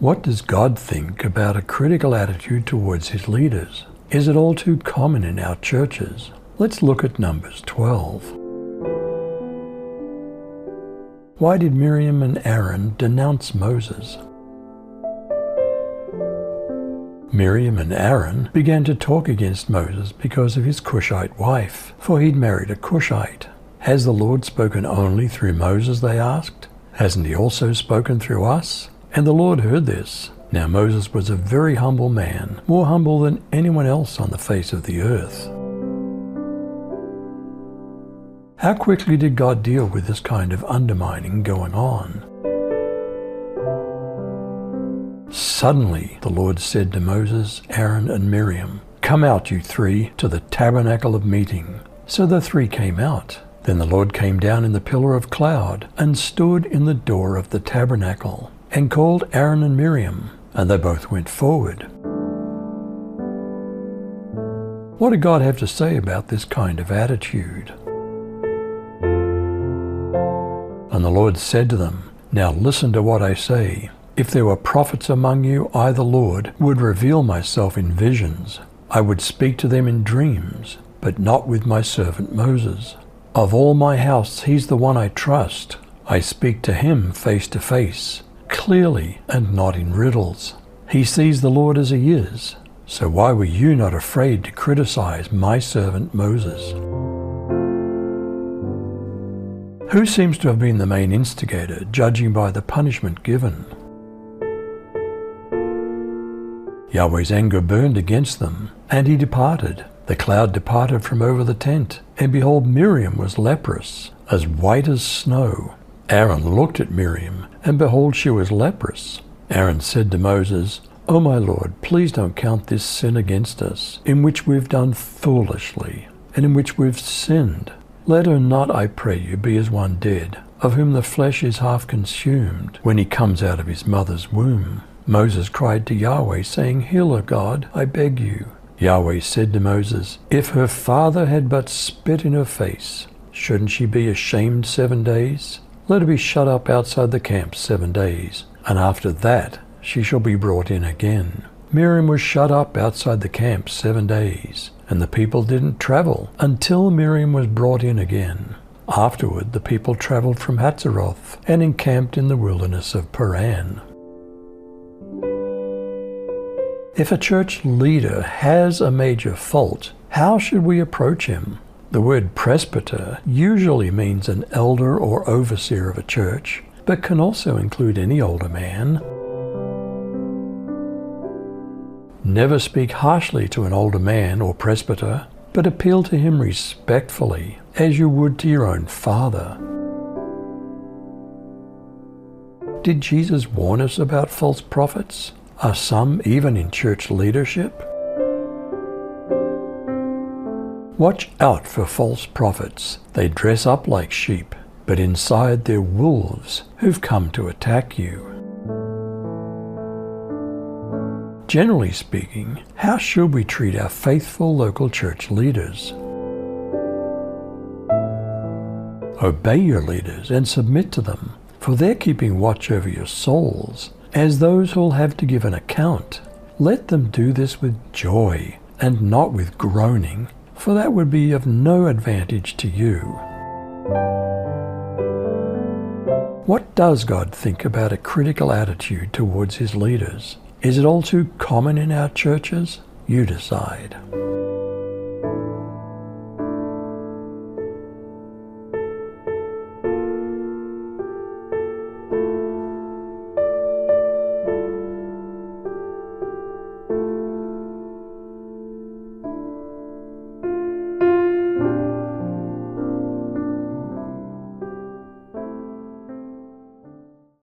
What does God think about a critical attitude towards his leaders? Is it all too common in our churches? Let's look at Numbers 12. Why did Miriam and Aaron denounce Moses? Miriam and Aaron began to talk against Moses because of his Cushite wife, for he'd married a Cushite. Has the Lord spoken only through Moses, they asked? Hasn't he also spoken through us? And the Lord heard this. Now Moses was a very humble man, more humble than anyone else on the face of the earth. How quickly did God deal with this kind of undermining going on? Suddenly the Lord said to Moses, Aaron, and Miriam, "Come out, you three, to the tabernacle of meeting." So the three came out. Then the Lord came down in the pillar of cloud and stood in the door of the tabernacle and called Aaron and Miriam, and they both went forward. What did God have to say about this kind of attitude? And the Lord said to them, "Now listen to what I say. If there were prophets among you, I, the Lord, would reveal myself in visions. I would speak to them in dreams, but not with my servant Moses. Of all my house, he's the one I trust. I speak to him face to face, clearly and not in riddles. He sees the Lord as he is. So why were you not afraid to criticize my servant Moses?" Who seems to have been the main instigator, judging by the punishment given? Yahweh's anger burned against them, and he departed. The cloud departed from over the tent, and behold, Miriam was leprous, as white as snow. Aaron looked at Miriam, and behold, she was leprous. Aaron said to Moses, "O my Lord, please don't count this sin against us, in which we've done foolishly, and in which we've sinned. Let her not, I pray you, be as one dead, of whom the flesh is half consumed, when he comes out of his mother's womb." Moses cried to Yahweh, saying, "Heal her, God, I beg you." Yahweh said to Moses, "If her father had but spit in her face, shouldn't she be ashamed 7 days? Let her be shut up outside the camp 7 days, and after that she shall be brought in again." Miriam was shut up outside the camp 7 days, and the people didn't travel until Miriam was brought in again. Afterward, the people traveled from Hatzeroth and encamped in the wilderness of Paran. If a church leader has a major fault, how should we approach him? The word presbyter usually means an elder or overseer of a church, but can also include any older man. Never speak harshly to an older man or presbyter, but appeal to him respectfully, as you would to your own father. Did Jesus warn us about false prophets? Are some even in church leadership? Watch out for false prophets. They dress up like sheep, but inside they're wolves who've come to attack you. Generally speaking, how should we treat our faithful local church leaders? Obey your leaders and submit to them, for they're keeping watch over your souls, as those who'll have to give an account. Let them do this with joy and not with groaning, for that would be of no advantage to you. What does God think about a critical attitude towards his leaders? Is it all too common in our churches? You decide.